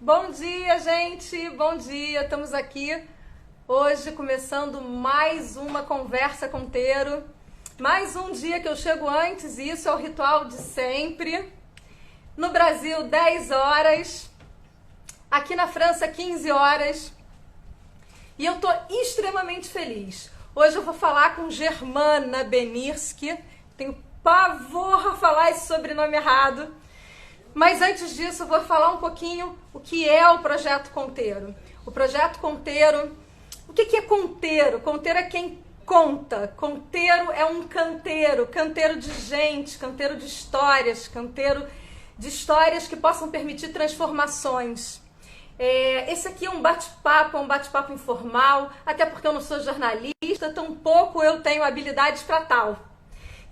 Bom dia, gente! Bom dia! Estamos aqui hoje começando mais uma conversa com Teiro. Mais um dia que eu chego antes, e isso é o ritual de sempre. No Brasil, 10 horas. Aqui na França, 15 horas. E eu tô extremamente feliz. Hoje eu vou falar com Germana Benirsky. Tenho pavor a falar esse sobrenome errado. Mas antes disso, eu vou falar um pouquinho o que é o Projeto Conteiro. O Projeto Conteiro, o que é Conteiro? Conteiro é quem conta. Conteiro é um canteiro, canteiro de gente, canteiro de histórias, canteiro de histórias que possam permitir transformações. Esse aqui é um bate-papo informal, até porque eu não sou jornalista, tampouco eu tenho habilidades para tal.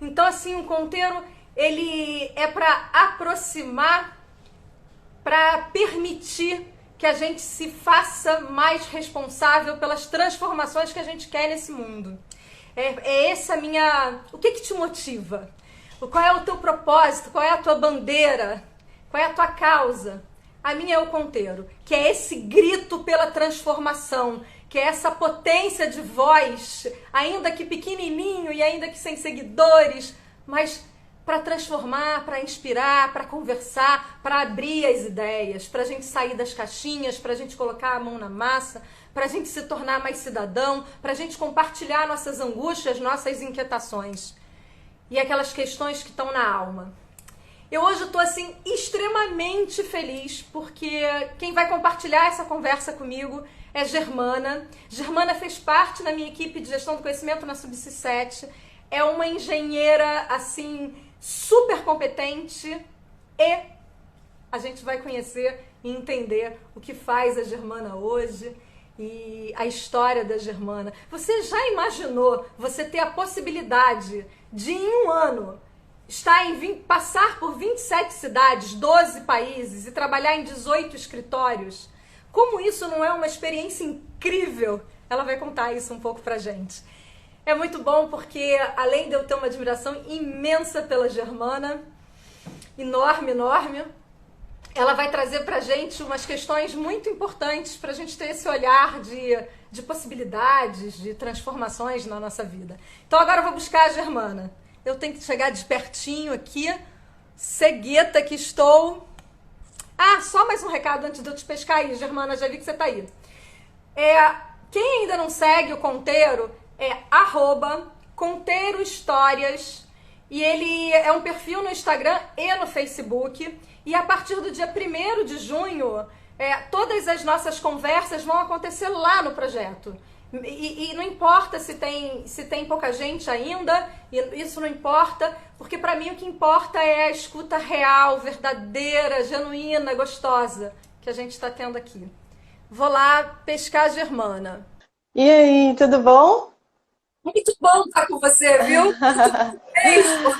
Então, assim, um conteiro, ele é para aproximar, para permitir que a gente se faça mais responsável pelas transformações que a gente quer nesse mundo. Essa a minha... O que te motiva? Qual é o teu propósito? Qual é a tua bandeira? Qual é a tua causa? A minha é o conteiro, que é esse grito pela transformação, que é essa potência de voz, ainda que pequenininho e ainda que sem seguidores, mas para transformar, para inspirar, para conversar, para abrir as ideias, para a gente sair das caixinhas, para a gente colocar a mão na massa, para a gente se tornar mais cidadão, para a gente compartilhar nossas angústias, nossas inquietações e aquelas questões que estão na alma. Eu hoje estou assim extremamente feliz porque quem vai compartilhar essa conversa comigo é Germana. Germana fez parte da minha equipe de gestão do conhecimento na Subsys 7. É uma engenheira assim super competente e a gente vai conhecer e entender o que faz a Germana hoje e a história da Germana. Você já imaginou você ter a possibilidade de em um ano passar por 27 cidades, 12 países e trabalhar em 18 escritórios? Como isso não é uma experiência incrível? Ela vai contar isso um pouco pra gente. É muito bom porque, além de eu ter uma admiração imensa pela Germana, enorme, ela vai trazer pra gente umas questões muito importantes pra gente ter esse olhar de possibilidades, de transformações na nossa vida. Então agora eu vou buscar a Germana. Eu tenho que chegar de pertinho aqui, cegueta que estou. Ah, só mais um recado antes de eu te pescar aí, Germana, já vi que você tá aí. Quem ainda não segue o Conteiro é @ConteiroHistórias e ele é um perfil no Instagram e no Facebook. E a partir do dia 1º de junho, todas as nossas conversas vão acontecer lá no projeto. E não importa se tem pouca gente ainda, isso não importa, porque para mim o que importa é a escuta real, verdadeira, genuína, gostosa que a gente está tendo aqui. Vou lá pescar a Germana. E aí, tudo bom? Muito bom estar com você, viu? Beijo.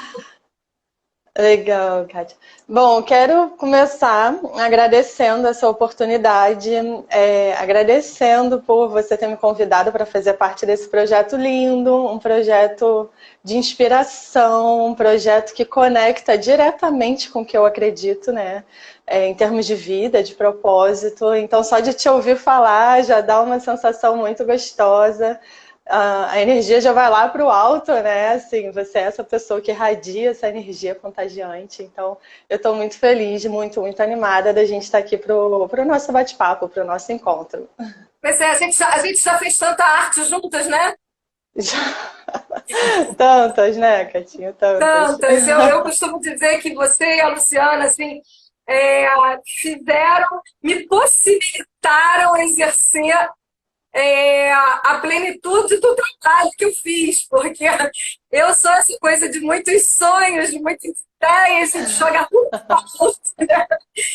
Legal, Kátia. Bom, quero começar agradecendo essa oportunidade, agradecendo por você ter me convidado para fazer parte desse projeto lindo, um projeto de inspiração, um projeto que conecta diretamente com o que eu acredito, né? Em termos de vida, de propósito. Então, só de te ouvir falar já dá uma sensação muito gostosa. A energia já vai lá para o alto, né? Assim, você é essa pessoa que irradia essa energia contagiante. Então, eu estou muito feliz, muito animada da gente estar aqui para o nosso bate-papo, para o nosso encontro. Pois é, a gente já fez tanta arte juntas, né? Já... Tantas, né, Catinha? Tantas. Eu costumo dizer que você e a Luciana, assim, me possibilitaram exercer a plenitude do trabalho que eu fiz, porque eu sou essa coisa de muitos sonhos, de muitas ideias, de jogar tudo para alto, né?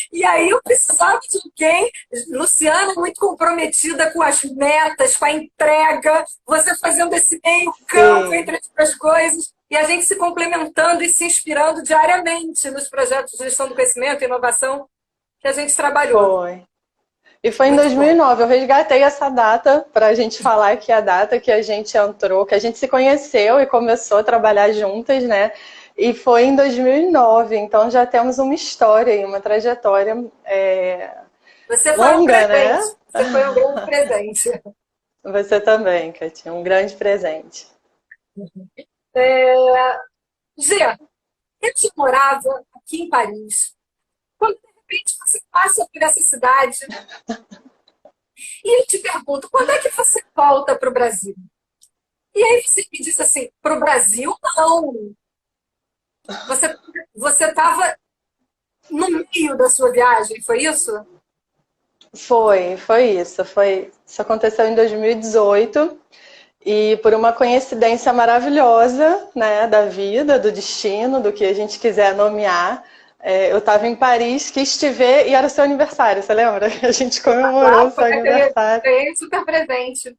E aí eu precisava de alguém, Luciana muito comprometida com as metas, com a entrega, você fazendo esse meio campo entre as coisas, e a gente se complementando e se inspirando diariamente nos projetos de gestão do conhecimento e inovação que a gente trabalhou. Foi. E foi em 2009, eu resgatei essa data para a gente falar que a data que a gente entrou, que a gente se conheceu e começou a trabalhar juntas, né? E foi em 2009, então já temos uma história e uma trajetória Você foi um Longa, presente. né? Você foi um grande presente. Você também, Katia, um grande presente. Gê, eu te morava aqui em Paris. Quando de repente você passa por essa cidade e eu te pergunto, quando é que você volta para o Brasil? E aí você me disse assim, para o Brasil, não. Você estava no meio da sua viagem, foi isso? Foi isso. Isso aconteceu em 2018 e por uma coincidência maravilhosa, né, da vida, do destino, do que a gente quiser nomear. Eu estava em Paris, quis te ver e era seu aniversário, você lembra? A gente comemorou o seu aniversário. Ganhei super presente.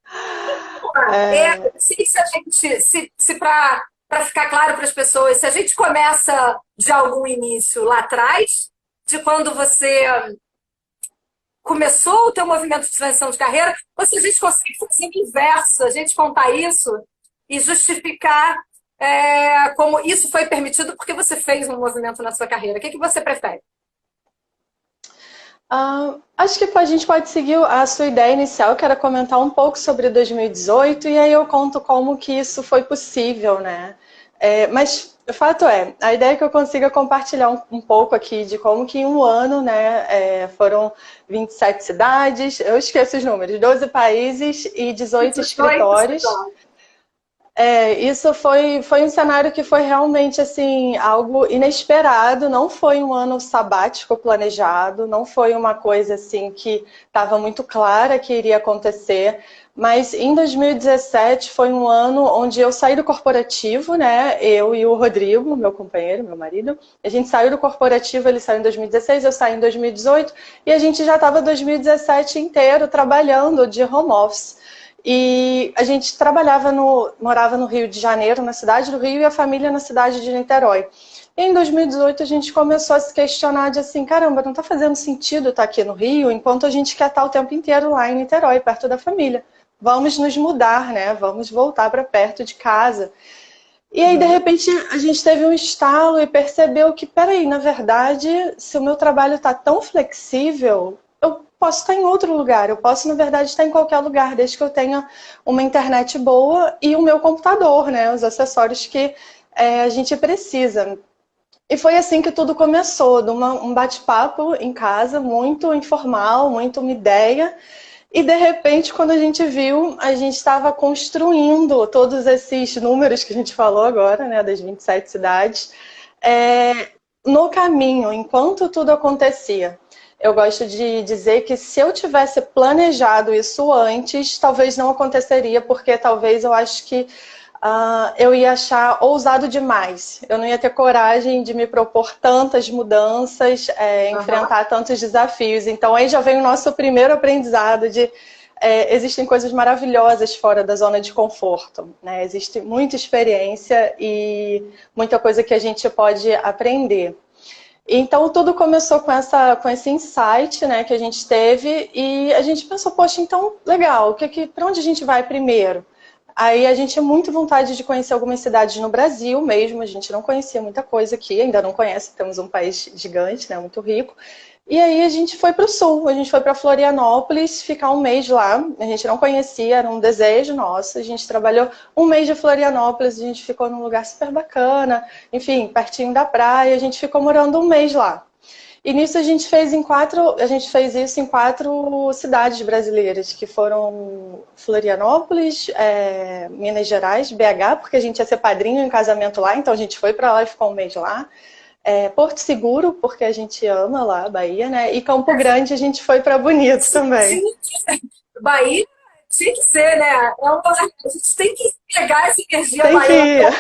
Se a gente, se para ficar claro para as pessoas, se a gente começa de algum início lá atrás, de quando você começou o teu movimento de transição de carreira, ou se a gente consegue fazer o inverso, a gente contar isso e justificar como isso foi permitido porque você fez um movimento na sua carreira. O que você prefere? Acho que a gente pode seguir a sua ideia inicial, que era comentar um pouco sobre 2018, e aí eu conto como que isso foi possível, né? Mas o fato a ideia é que eu consiga compartilhar um pouco aqui de como que em um ano, né, foram 27 cidades, eu esqueço os números, 12 países e 18 escritórios. Isso foi um cenário que foi realmente assim, algo inesperado, não foi um ano sabático planejado, não foi uma coisa assim que estava muito clara que iria acontecer, mas em 2017 foi um ano onde eu saí do corporativo, né? Eu e o Rodrigo, meu companheiro, meu marido, a gente saiu do corporativo, ele saiu em 2016, eu saí em 2018 e a gente já estava 2017 inteiro trabalhando de home office. E a gente morava no Rio de Janeiro, na cidade do Rio, e a família na cidade de Niterói. E em 2018 a gente começou a se questionar de assim, caramba, não está fazendo sentido estar aqui no Rio, enquanto a gente quer estar o tempo inteiro lá em Niterói, perto da família. Vamos nos mudar, né? Vamos voltar para perto de casa. E aí, de repente, a gente teve um estalo e percebeu que, peraí, na verdade, se o meu trabalho está tão flexível, eu posso estar em outro lugar, eu posso, na verdade, estar em qualquer lugar, desde que eu tenha uma internet boa e o meu computador, né? Os acessórios que a gente precisa. E foi assim que tudo começou, de um bate-papo em casa, muito informal, muito uma ideia. E, de repente, quando a gente viu, a gente estava construindo todos esses números que a gente falou agora, né, das 27 cidades, no caminho, enquanto tudo acontecia. Eu gosto de dizer que se eu tivesse planejado isso antes, talvez não aconteceria, porque talvez eu acho que eu ia achar ousado demais. Eu não ia ter coragem de me propor tantas mudanças, enfrentar tantos desafios. Então aí já vem o nosso primeiro aprendizado de existem coisas maravilhosas fora da zona de conforto, né? Existe muita experiência e muita coisa que a gente pode aprender. Então, tudo começou com esse insight, né, que a gente teve e a gente pensou, poxa, então, legal, para onde a gente vai primeiro? Aí a gente tinha muita vontade de conhecer algumas cidades no Brasil mesmo, a gente não conhecia muita coisa aqui, ainda não conhece, temos um país gigante, né, muito rico. E aí a gente foi para o sul, a gente foi para Florianópolis, ficar um mês lá, a gente não conhecia, era um desejo nosso, a gente trabalhou um mês de Florianópolis, a gente ficou num lugar super bacana, enfim, pertinho da praia, a gente ficou morando um mês lá. E nisso a gente fez isso em 4 cidades brasileiras, que foram Florianópolis, Minas Gerais, BH, porque a gente ia ser padrinho em casamento lá, então a gente foi para lá e ficou um mês lá. Porto Seguro, porque a gente ama lá a Bahia, né? E Campo Grande a gente foi para Bonito também. Bahia tinha que ser, né? A gente tem que pegar essa energia tem baiana.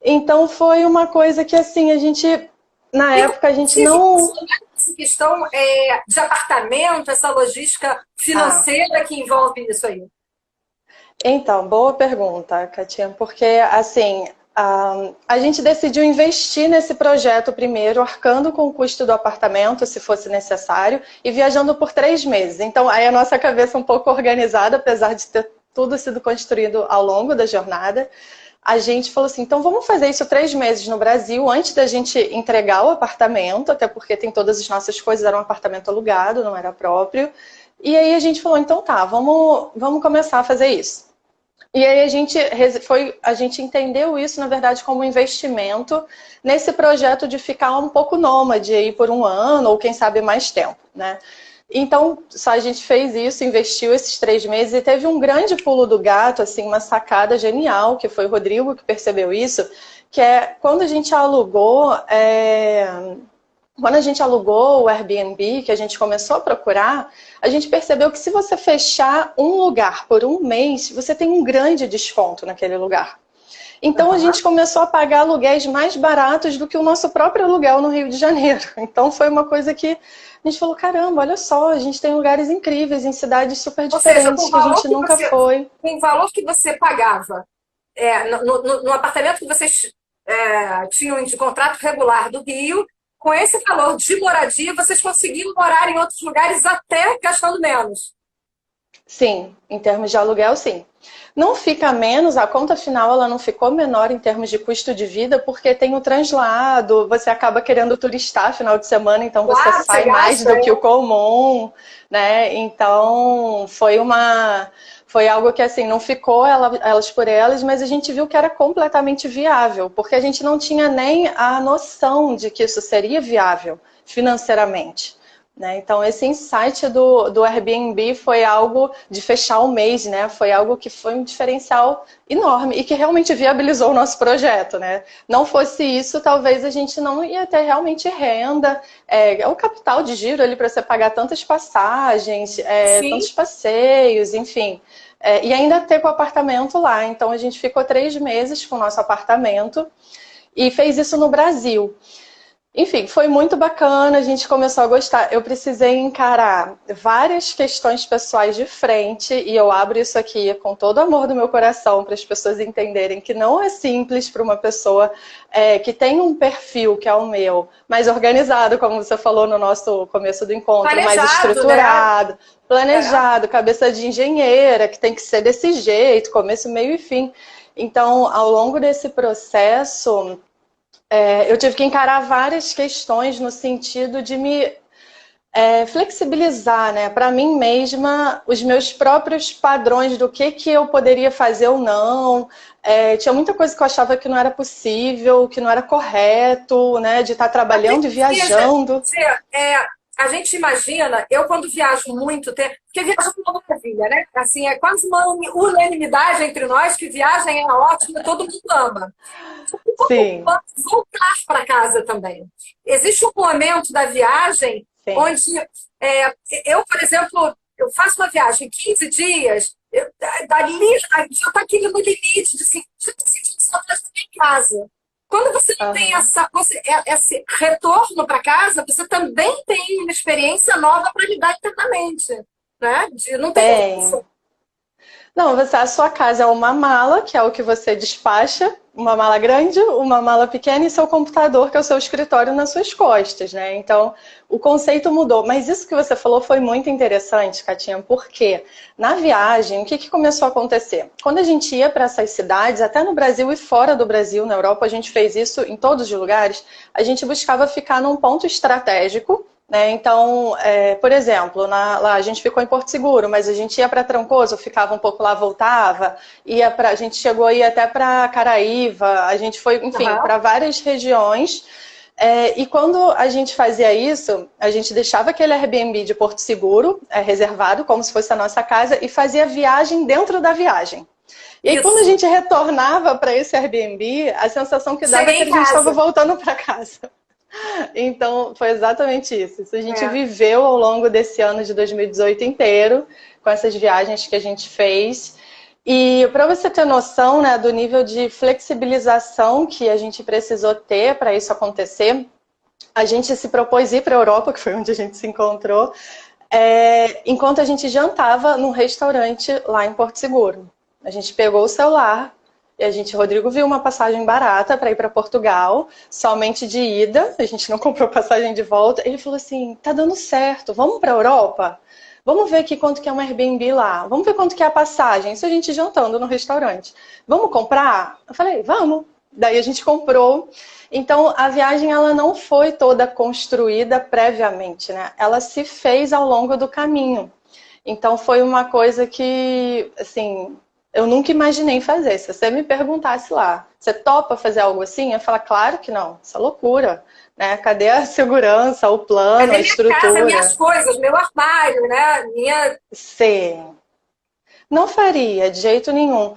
Então foi uma coisa que assim, a gente, na época a gente não... Essa questão de apartamento, essa logística financeira que envolve isso aí. Então, boa pergunta, Katia, porque assim... a gente decidiu investir nesse projeto primeiro, arcando com o custo do apartamento, se fosse necessário, e viajando por 3 meses. Então, aí a nossa cabeça um pouco organizada, apesar de ter tudo sido construído ao longo da jornada. a gente falou assim, então vamos fazer isso 3 meses no Brasil, antes da gente entregar o apartamento, até porque tem todas as nossas coisas, era um apartamento alugado, não era próprio. E aí a gente falou, então tá, vamos começar a fazer isso. E aí a gente entendeu isso, na verdade, como um investimento nesse projeto de ficar um pouco nômade aí por 1 ano, ou quem sabe mais tempo, né? Então, só a gente fez isso, investiu esses 3 meses e teve um grande pulo do gato, assim, uma sacada genial, que foi o Rodrigo que percebeu isso, que é quando a gente alugou o Airbnb, que a gente começou a procurar, a gente percebeu que se você fechar um lugar por 1 mês, você tem um grande desconto naquele lugar. Então a gente começou a pagar aluguéis mais baratos do que o nosso próprio aluguel no Rio de Janeiro. Então foi uma coisa que a gente falou, caramba, olha só, a gente tem lugares incríveis em cidades super diferentes que a gente nunca foi. Com o valor que você pagava no apartamento que vocês tinham de contrato regular do Rio, com esse valor de moradia, vocês conseguiam morar em outros lugares até gastando menos. Sim, em termos de aluguel, sim. Não fica menos, a conta final ela não ficou menor em termos de custo de vida, porque tem o translado, você acaba querendo turistar final de semana, então você sai mais do que o comum, né? Então foi algo que assim, não ficou elas por elas, mas a gente viu que era completamente viável, porque a gente não tinha nem a noção de que isso seria viável financeiramente. Né? Então, esse insight do Airbnb foi algo de fechar o mês, né? Foi algo que foi um diferencial enorme e que realmente viabilizou o nosso projeto. Né? Não fosse isso, talvez a gente não ia ter realmente renda, o capital de giro ali para você pagar tantas passagens, tantos passeios, enfim. E ainda ter com o apartamento lá. Então, a gente ficou 3 meses com o nosso apartamento e fez isso no Brasil. Enfim, foi muito bacana, a gente começou a gostar. Eu precisei encarar várias questões pessoais de frente, e eu abro isso aqui com todo o amor do meu coração para as pessoas entenderem que não é simples para uma pessoa que tem um perfil, que é o meu, mais organizado, como você falou no nosso começo do encontro, mais estruturado, né? Planejado, cabeça de engenheira, que tem que ser desse jeito, começo, meio e fim. Então, ao longo desse processo, eu tive que encarar várias questões no sentido de me flexibilizar, né? Para mim mesma, os meus próprios padrões do que eu poderia fazer ou não. Tinha muita coisa que eu achava que não era possível, que não era correto, né? De estar trabalhando e viajando. A gente imagina, eu quando viajo muito, porque viajar é uma maravilha, né? Assim, é quase uma unanimidade entre nós que viagem é ótimo, todo mundo ama. Sim. Voltar para casa também. Existe um momento da viagem onde eu, por exemplo, eu faço uma viagem 15 dias, dali já está aquele no limite de assim, já estou sentindo saudade da minha casa. Quando você não tem esse retorno para casa, você também tem uma experiência nova para lidar internamente. Né? Não tem isso. Não, a sua casa é uma mala, que é o que você despacha, uma mala grande, uma mala pequena e seu computador, que é o seu escritório nas suas costas, né? Então, o conceito mudou. Mas isso que você falou foi muito interessante, Katinha, porque na viagem, o que começou a acontecer? Quando a gente ia para essas cidades, até no Brasil e fora do Brasil, na Europa, a gente fez isso em todos os lugares, a gente buscava ficar num ponto estratégico, né? Então, por exemplo, lá a gente ficou em Porto Seguro, mas a gente ia para Trancoso, ficava um pouco lá, voltava, a gente chegou aí até para Caraíva, a gente foi, enfim, para várias regiões. E quando a gente fazia isso, a gente deixava aquele Airbnb de Porto Seguro reservado, como se fosse a nossa casa, e fazia viagem dentro da viagem. E aí, quando a gente retornava para esse Airbnb, a sensação que dava é que a gente estava voltando para casa. Então, foi exatamente isso. Isso a gente viveu ao longo desse ano de 2018 inteiro, com essas viagens que a gente fez. E para você ter noção, né, do nível de flexibilização que a gente precisou ter para isso acontecer, a gente se propôs ir para a Europa, que foi onde a gente se encontrou, enquanto a gente jantava num restaurante lá em Porto Seguro. A gente pegou o celular, e Rodrigo viu uma passagem barata para ir para Portugal, somente de ida, a gente não comprou passagem de volta. Ele falou assim, tá dando certo, vamos para a Europa? vamos ver aqui quanto que é um Airbnb lá, vamos ver quanto que é a passagem, isso a gente jantando no restaurante. Vamos comprar? Eu falei, vamos. Daí a gente comprou. Então, a viagem ela não foi toda construída previamente, né? Ela se fez ao longo do caminho. Então, foi uma coisa que, assim, eu nunca imaginei fazer. Se você me perguntasse lá, você topa fazer algo assim? Eu falar, claro que não, isso é loucura, né? Cadê a segurança, o plano, a Cadê minha casa, minhas estrutura? coisas, meu armário, né? Minha... Sim. Não faria, de jeito nenhum.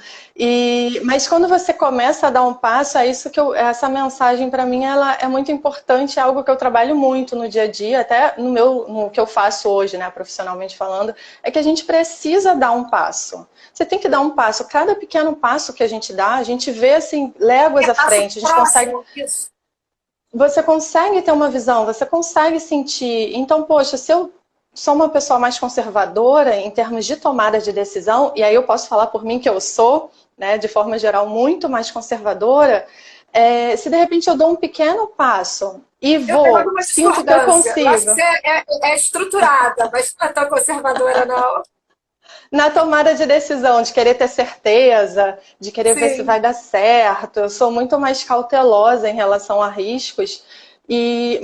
Mas quando você começa a dar um passo, é isso que essa mensagem para mim ela é muito importante, é algo que eu trabalho muito no dia a dia, até no que eu faço hoje, né, profissionalmente falando, é que a gente precisa dar um passo. Você tem que dar um passo. Cada pequeno passo que a gente dá, a gente vê assim léguas à passo frente. A gente consegue. próximo, isso. Você consegue ter uma visão, você consegue sentir. Então, poxa, se eu sou uma pessoa mais conservadora em termos de tomada de decisão, e aí eu posso falar por mim que eu sou, né, de forma geral, muito mais conservadora, se de repente eu dou um pequeno passo e vou, sinto que eu Eu acho que consigo. você é estruturada, mas não é tão conservadora, não. Na tomada de decisão, de querer ter certeza, de querer ver se Sim. vai dar certo. Eu sou muito mais cautelosa em relação a riscos.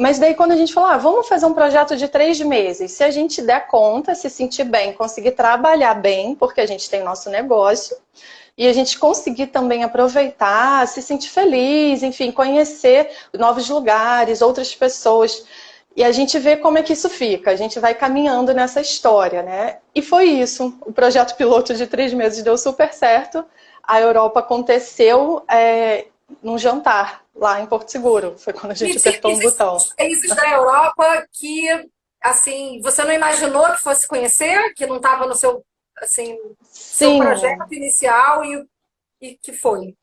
Mas daí quando a gente fala, vamos fazer um projeto de 3 meses, se a gente der conta, se sentir bem, conseguir trabalhar bem, porque a gente tem nosso negócio, e a gente conseguir também aproveitar, se sentir feliz, enfim, conhecer novos lugares, outras pessoas. E a gente vê como é que isso fica, a gente vai caminhando nessa história, né? E foi isso, o projeto piloto de 3 meses deu super certo, a Europa aconteceu num jantar lá em Porto Seguro, foi quando a gente apertou um Existem botão. países da Europa que, assim, você não imaginou que fosse conhecer, que não estava no seu, assim, seu Sim, projeto inicial e que foi.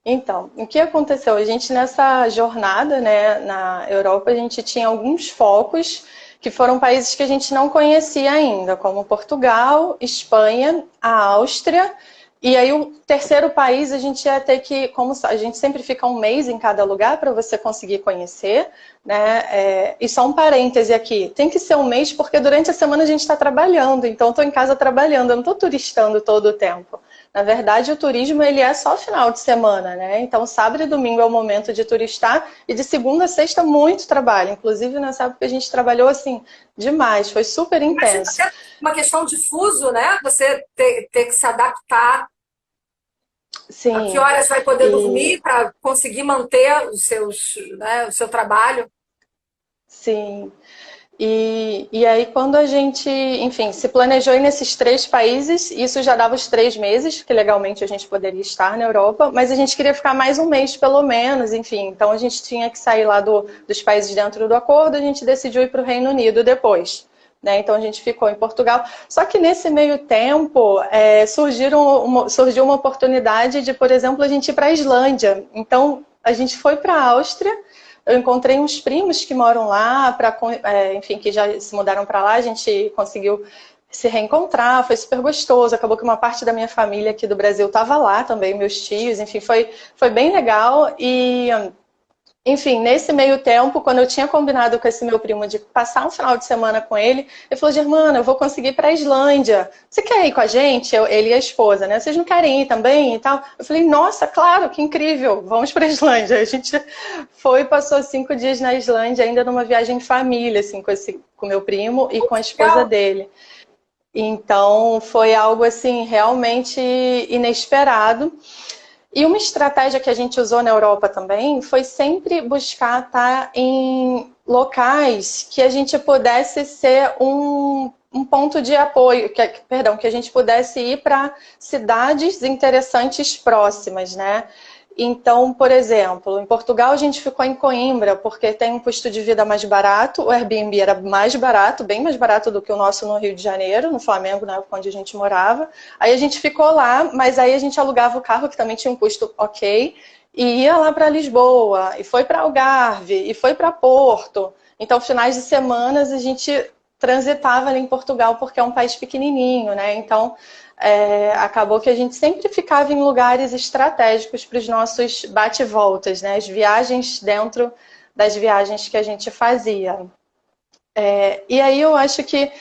então, o que aconteceu? A gente nessa jornada, né, na Europa, a gente tinha alguns focos que foram países que a gente não conhecia ainda, como Portugal, Espanha, a Áustria, e aí o terceiro país a gente ia ter que, como a gente sempre fica um mês em cada lugar para você conseguir conhecer, né? E só um parêntese aqui, tem que ser um mês porque durante a semana a gente está trabalhando, então estou em casa trabalhando, eu não estou turistando todo o tempo. Na verdade, o turismo ele é só final de semana, né? Então, sábado e domingo é o momento de turistar e de segunda a sexta muito trabalho. Inclusive, nessa época a gente trabalhou assim demais, foi super Imagina intenso. até uma questão de fuso, né? Você ter que se adaptar a que Sim, horas vai poder e dormir para conseguir manter os seus, né, o seu trabalho. sim. E aí, quando a gente, enfim, se planejou ir nesses 3 países, isso já dava os 3 meses, que legalmente a gente poderia estar na Europa, mas a gente queria ficar mais um mês, pelo menos, enfim. Então, a gente tinha que sair lá dos países dentro do acordo, a gente decidiu ir para o Reino Unido depois. Né? Então, a gente ficou em Portugal. Só que nesse meio tempo, surgiu uma oportunidade de, por exemplo, a gente ir para a Islândia. Então, a gente foi para a Áustria. Eu encontrei uns primos que moram lá, enfim, que já se mudaram para lá, a gente conseguiu se reencontrar, foi super gostoso, acabou que uma parte da minha família aqui do Brasil estava lá também, meus tios, enfim, foi bem legal e... Enfim, nesse meio tempo, quando eu tinha combinado com esse meu primo de passar um final de semana com ele, ele falou, Germana, eu vou conseguir ir para a Islândia. Você quer ir com a gente? Ele e a esposa, né? Vocês não querem ir também e tal? Eu falei, nossa, claro, que incrível, vamos para a Islândia. A gente foi, passou 5 dias na Islândia, ainda numa viagem em família, assim, com meu primo e com a esposa Legal. dele. Então, foi algo, assim, realmente inesperado. E uma estratégia que a gente usou na Europa também foi sempre buscar estar em locais que a gente pudesse ser um ponto de apoio, que a gente pudesse ir para cidades interessantes próximas, né? Então, por exemplo, em Portugal a gente ficou em Coimbra porque tem um custo de vida mais barato, o Airbnb era mais barato, bem mais barato do que o nosso no Rio de Janeiro, no Flamengo, na época onde a gente morava. Aí a gente ficou lá, mas aí a gente alugava o carro, que também tinha um custo ok, e ia lá para Lisboa, e foi para Algarve, e foi para Porto. Então, finais de semanas a gente transitava ali em Portugal porque é um país pequenininho, né? Então, acabou que a gente sempre ficava em lugares estratégicos para os nossos bate-voltas, né? As viagens dentro das viagens que a gente fazia. E aí eu acho que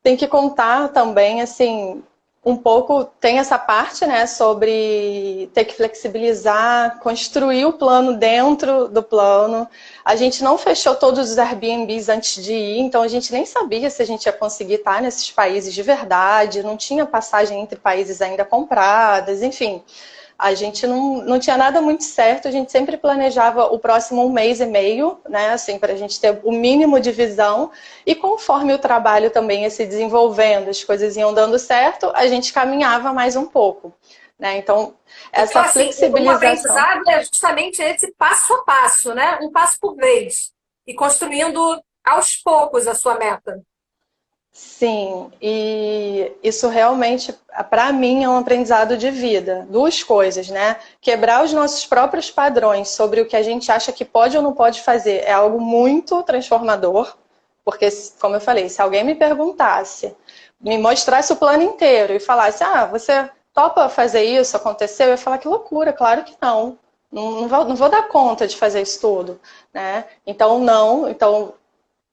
tem que contar também, assim, um pouco, tem essa parte, né, sobre ter que flexibilizar, construir o plano dentro do plano. A gente não fechou todos os Airbnbs antes de ir, então a gente nem sabia se a gente ia conseguir estar nesses países de verdade, não tinha passagem entre países ainda compradas, enfim. A gente não tinha nada muito certo, a gente sempre planejava o próximo 1 mês e meio, né, assim, para a gente ter o mínimo de visão, e conforme o trabalho também ia se desenvolvendo, as coisas iam dando certo, a gente caminhava mais um pouco, né, então essa Então, assim, o flexibilização... aprendizado é justamente esse passo a passo, né? Um passo por vez, e construindo aos poucos a sua meta. Sim, e isso realmente, para mim, é um aprendizado de vida. Duas coisas, né? Quebrar os nossos próprios padrões sobre o que a gente acha que pode ou não pode fazer é algo muito transformador, porque, como eu falei, se alguém me perguntasse, me mostrasse o plano inteiro e falasse, ah, você topa fazer isso, aconteceu? Eu ia falar, que loucura, claro que não. Não vou dar conta de fazer isso tudo, né? Então, não. Então,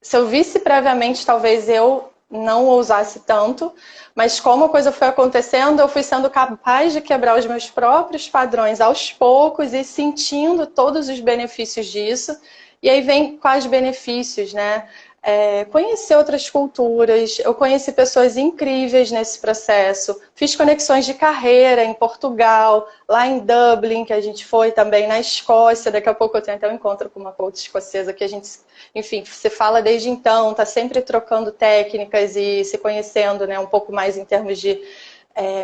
se eu visse previamente, talvez eu não ousasse tanto, mas como a coisa foi acontecendo, eu fui sendo capaz de quebrar os meus próprios padrões aos poucos e sentindo todos os benefícios disso. E aí vem quais benefícios, né? Conhecer outras culturas, eu conheci pessoas incríveis nesse processo, fiz conexões de carreira em Portugal, lá em Dublin, que a gente foi também, na Escócia, daqui a pouco eu tenho até um encontro com uma coach escocesa que a gente, enfim, se fala desde então, está sempre trocando técnicas e se conhecendo, né, um pouco mais em termos de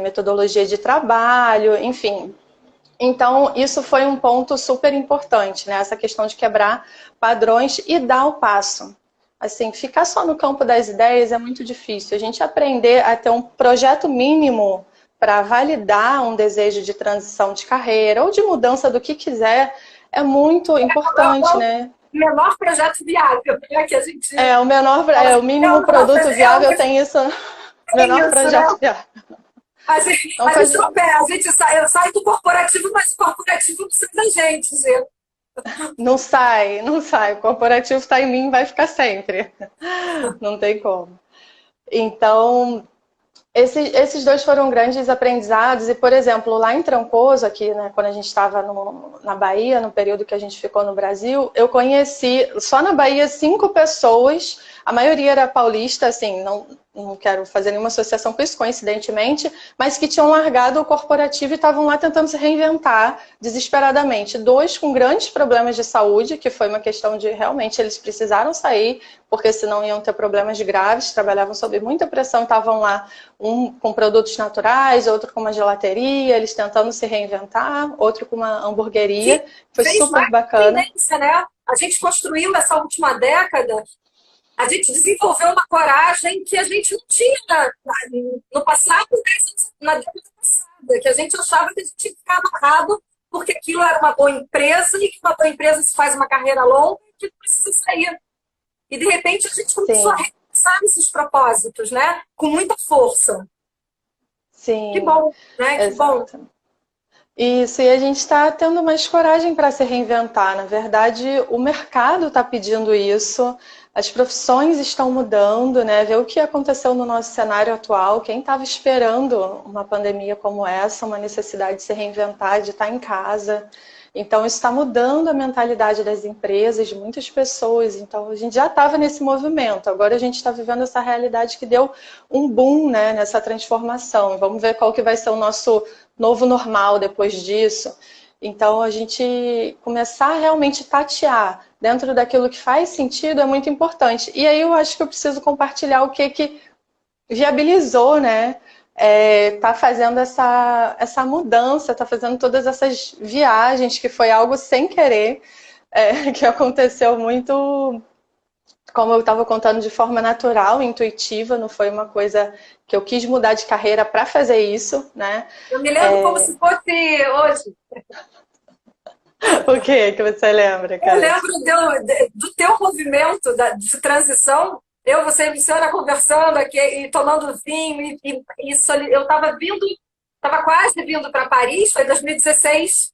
metodologia de trabalho, enfim. Então, isso foi um ponto super importante, né, essa questão de quebrar padrões e dar o passo. Assim, ficar só no campo das ideias é muito difícil. A gente aprender a ter um projeto mínimo para validar um desejo de transição de carreira ou de mudança do que quiser é muito importante, né? O menor projeto viável, né, que a gente... O mínimo produto viável tem isso. Menor isso, projeto né? viável. A gente sai do corporativo, mas o corporativo precisa da gente, Zé. Não sai. O corporativo está em mim, vai ficar sempre. Não tem como. Então, esses dois foram grandes aprendizados. E, por exemplo, lá em Trancoso, aqui, né, quando a gente estava na Bahia, no período que a gente ficou no Brasil, eu conheci, só na Bahia, 5 pessoas. A maioria era paulista, assim, não quero fazer nenhuma associação com isso, coincidentemente, mas que tinham largado o corporativo e estavam lá tentando se reinventar desesperadamente. 2 com grandes problemas de saúde, que foi uma questão de realmente eles precisaram sair, porque senão iam ter problemas graves, trabalhavam sob muita pressão, estavam lá, um com produtos naturais, outro com uma gelateria, eles tentando se reinventar, outro com uma hamburgueria. Foi super bacana. Né? A gente construiu essa última década. A gente desenvolveu uma coragem que a gente não tinha no passado, na década passada, que a gente achava que a gente tinha que ficar amarrado porque aquilo era uma boa empresa e que uma boa empresa se faz uma carreira longa e que precisa sair. E, de repente, a gente começou a repensar esses propósitos, né? Com muita força. Sim. Que bom, né? Exato. Que bom. Isso, e a gente está tendo mais coragem para se reinventar. Na verdade, o mercado está pedindo isso. As profissões estão mudando, né? Ver o que aconteceu no nosso cenário atual. Quem estava esperando uma pandemia como essa, uma necessidade de se reinventar, de estar em casa. Então, isso está mudando a mentalidade das empresas, de muitas pessoas. Então, a gente já estava nesse movimento. Agora, a gente está vivendo essa realidade que deu um boom, né, nessa transformação. Vamos ver qual que vai ser o nosso novo normal depois disso. Então, a gente começar a realmente tatear dentro daquilo que faz sentido é muito importante. E aí eu acho que eu preciso compartilhar o que viabilizou, né? Tá fazendo essa mudança, tá fazendo todas essas viagens, que foi algo sem querer, que aconteceu muito, como eu estava contando, de forma natural, intuitiva, não foi uma coisa que eu quis mudar de carreira para fazer isso, né? Eu me lembro como se fosse hoje. O que você lembra, cara? Eu lembro do teu movimento de transição. Você e a Luciana conversando aqui e tomando vinho. E isso, eu estava quase vindo para Paris, foi em 2016.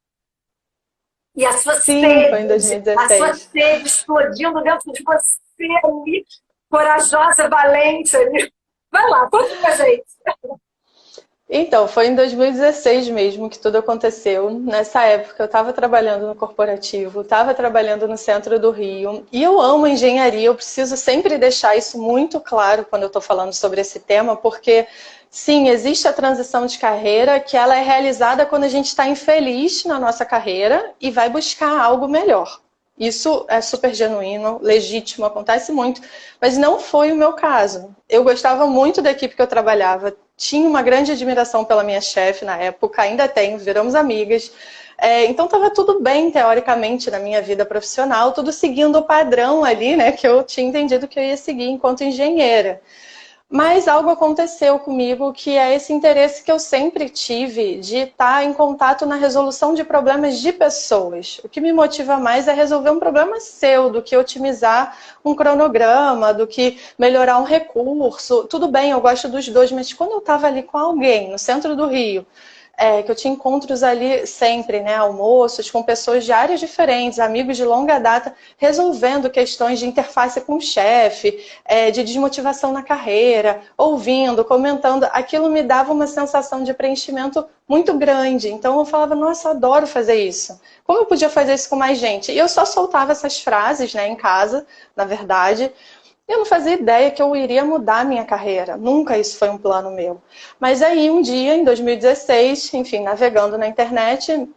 E a sua sede, foi em 2016. A sua sede explodindo dentro de você ali, corajosa, valente ali. Vai lá, conta pra gente. Então, foi em 2016 mesmo que tudo aconteceu. Nessa época, eu estava trabalhando no corporativo, estava trabalhando no centro do Rio, e eu amo engenharia. Eu preciso sempre deixar isso muito claro quando eu estou falando sobre esse tema, porque, sim, existe a transição de carreira, que ela é realizada quando a gente está infeliz na nossa carreira e vai buscar algo melhor. Isso é super genuíno, legítimo, acontece muito, mas não foi o meu caso. Eu gostava muito da equipe que eu trabalhava, tinha uma grande admiração pela minha chefe na época, ainda tenho, viramos amigas. Então estava tudo bem, teoricamente, na minha vida profissional, tudo seguindo o padrão ali, né, que eu tinha entendido que eu ia seguir enquanto engenheira. Mas algo aconteceu comigo que é esse interesse que eu sempre tive de estar em contato na resolução de problemas de pessoas. O que me motiva mais é resolver um problema seu, do que otimizar um cronograma, do que melhorar um recurso. Tudo bem, eu gosto dos dois, mas quando eu estava ali com alguém no centro do Rio, que eu tinha encontros ali sempre, né, almoços com pessoas de áreas diferentes, amigos de longa data, resolvendo questões de interface com o chefe, de desmotivação na carreira, ouvindo, comentando, aquilo me dava uma sensação de preenchimento muito grande. Então eu falava, nossa, eu adoro fazer isso. Como eu podia fazer isso com mais gente? E eu só soltava essas frases, né, em casa, na verdade. Eu não fazia ideia que eu iria mudar a minha carreira. Nunca isso foi um plano meu. Mas aí, um dia, em 2016, enfim, navegando na internet,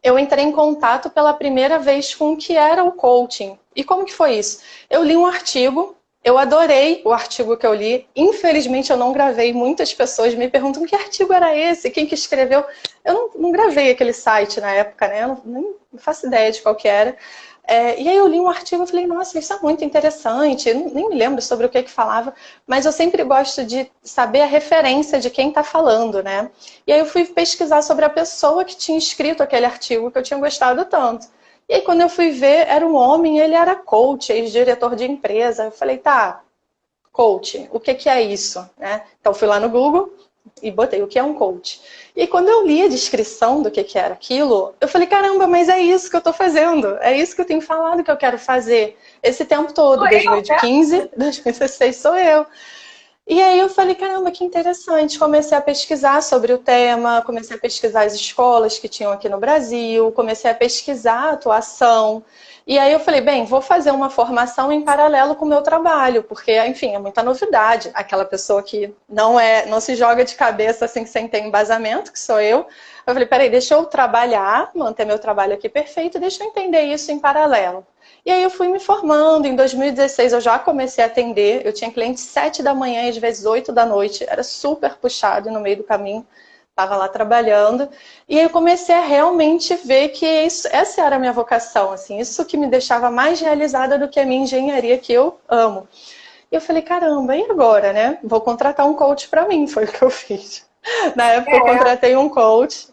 eu entrei em contato pela primeira vez com o que era o coaching. E como que foi isso? Eu li um artigo, eu adorei o artigo que eu li. Infelizmente, eu não gravei. Muitas pessoas me perguntam que artigo era esse, quem que escreveu. Eu não gravei aquele site na época, né? Eu nem faço ideia de qual que era. E aí eu li um artigo e falei, nossa, isso é muito interessante, eu nem me lembro sobre o que falava, mas eu sempre gosto de saber a referência de quem está falando, né? E aí eu fui pesquisar sobre a pessoa que tinha escrito aquele artigo que eu tinha gostado tanto. E aí quando eu fui ver, era um homem, ele era coach, ex-diretor de empresa. Eu falei, tá, coach, o que é isso? Né? Então fui lá no Google e botei o que é um coach. E quando eu li a descrição do que era aquilo, eu falei, caramba, mas é isso que eu estou fazendo. É isso que eu tenho falado que eu quero fazer. Esse tempo todo, 2015, 2016, sou eu. E aí eu falei, caramba, que interessante. Comecei a pesquisar sobre o tema, comecei a pesquisar as escolas que tinham aqui no Brasil, comecei a pesquisar a atuação. E aí eu falei, bem, vou fazer uma formação em paralelo com o meu trabalho, porque, enfim, é muita novidade. Aquela pessoa que não se joga de cabeça assim sem ter embasamento, que sou eu. Eu falei, peraí, deixa eu trabalhar, manter meu trabalho aqui perfeito, deixa eu entender isso em paralelo. E aí eu fui me formando. Em 2016 eu já comecei a atender. Eu tinha clientes 7 da manhã e às vezes 8 da noite. Era super puxado no meio do caminho. Estava lá trabalhando. E aí eu comecei a realmente ver que essa era a minha vocação. Assim, isso que me deixava mais realizada do que a minha engenharia, que eu amo. E eu falei, caramba, e agora, né? Vou contratar um coach para mim. Foi o que eu fiz. Na época eu contratei um coach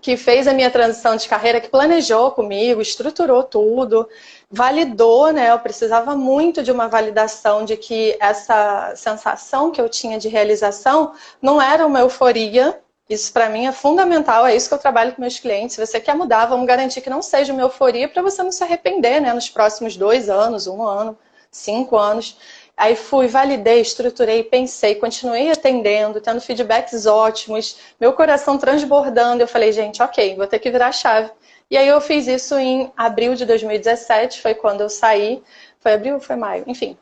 que fez a minha transição de carreira, que planejou comigo, estruturou tudo, validou, né? Eu precisava muito de uma validação de que essa sensação que eu tinha de realização não era uma euforia. Isso para mim é fundamental, é isso que eu trabalho com meus clientes. Se você quer mudar, vamos garantir que não seja uma euforia para você não se arrepender, né? Nos próximos 2 anos, 1 ano, 5 anos. Aí fui, validei, estruturei, pensei, continuei atendendo, tendo feedbacks ótimos, meu coração transbordando. Eu falei, gente, ok, vou ter que virar a chave. E aí eu fiz isso em abril de 2017, foi quando eu saí. Foi abril ou foi maio? Enfim,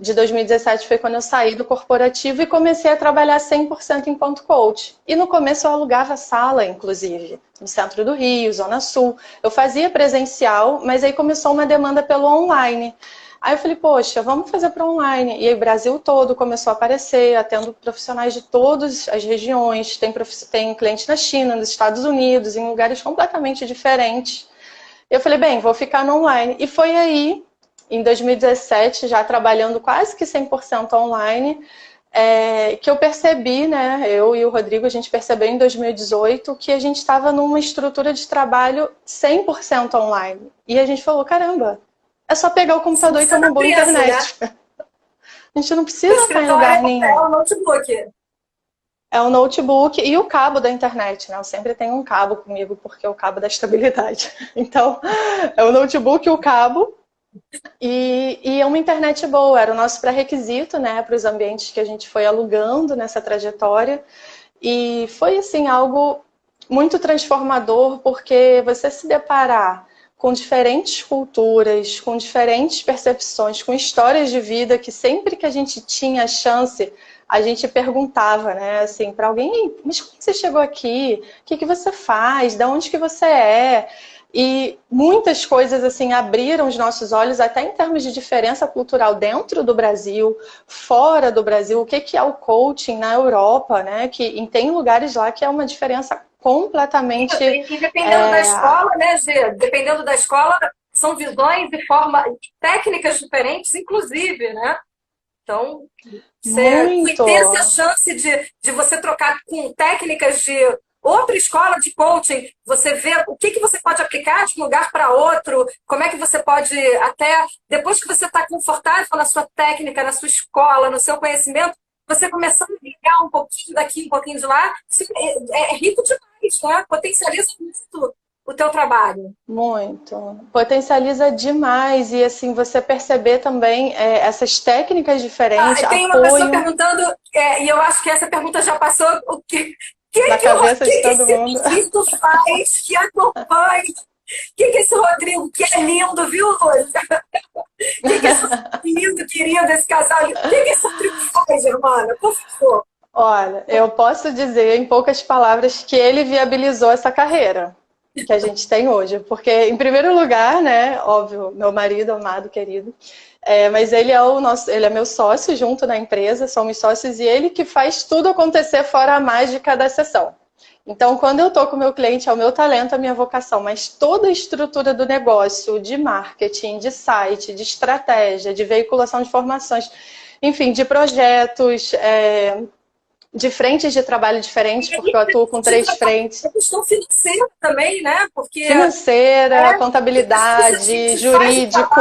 de 2017 foi quando eu saí do corporativo e comecei a trabalhar 100% em ponto coach. E no começo eu alugava sala, inclusive, no centro do Rio, Zona Sul. Eu fazia presencial, mas aí começou uma demanda pelo online. Aí eu falei, poxa, vamos fazer para online. E aí o Brasil todo começou a aparecer, atendo profissionais de todas as regiões. Tem cliente na China, nos Estados Unidos, em lugares completamente diferentes. Eu falei, bem, vou ficar no online. E foi aí, em 2017, já trabalhando quase que 100% online, que eu percebi, né, eu e o Rodrigo, a gente percebeu em 2018 que a gente estava numa estrutura de trabalho 100% online. E a gente falou, caramba, é só pegar o computador e ter uma boa internet. Né? A gente não precisa estar em lugar nenhum. É o notebook. É o notebook e o cabo da internet, né? Eu sempre tenho um cabo comigo, porque é o cabo da estabilidade. Então, é o notebook e o cabo. E uma internet boa, era o nosso pré-requisito, né, para os ambientes que a gente foi alugando nessa trajetória. E foi, assim, algo muito transformador, porque você se deparar com diferentes culturas, com diferentes percepções, com histórias de vida que sempre que a gente tinha a chance, a gente perguntava, né, assim, para alguém, mas como você chegou aqui? O que que você faz? De onde que você é? E muitas coisas assim abriram os nossos olhos até em termos de diferença cultural dentro do Brasil, fora do Brasil, o que que é o coaching na Europa, né? Que tem lugares lá que é uma diferença completamente E dependendo da escola, né, Gê? Dependendo da escola, são visões e formas, técnicas diferentes, inclusive, né? Então, muito. ter essa chance de você trocar com técnicas de outra escola de coaching, você vê o que, que você pode aplicar de um lugar para outro, como é que você pode, até depois que você está confortável na sua técnica, na sua escola, no seu conhecimento, você começando a ligar um pouquinho daqui, um pouquinho de lá, é rico demais, né? Potencializa muito o teu trabalho. Muito. Potencializa demais. E assim, você perceber também essas técnicas diferentes, Tem uma pessoa apoio perguntando, e eu acho que essa pergunta já passou, o que, na cabeça de que todo esse mundo. Cristo faz, que acompanha, que esse Rodrigo, que é lindo, viu, Lúcia? Que esse lindo, querido, esse casal, que esse Rodrigo faz, Germana? Por favor. Olha, eu posso dizer em poucas palavras que ele viabilizou essa carreira que a gente tem hoje. Porque, em primeiro lugar, né, óbvio, meu marido, amado, querido, mas ele é meu sócio junto na empresa, somos sócios, e ele que faz tudo acontecer fora a mágica da sessão. Então, quando eu estou com o meu cliente, é o meu talento, a minha vocação, mas toda a estrutura do negócio, de marketing, de site, de estratégia, de veiculação de informações, enfim, de projetos, de frentes de trabalho diferentes, porque eu atuo com 3 frentes. É questão financeira também, né? Porque financeira, contabilidade, jurídico.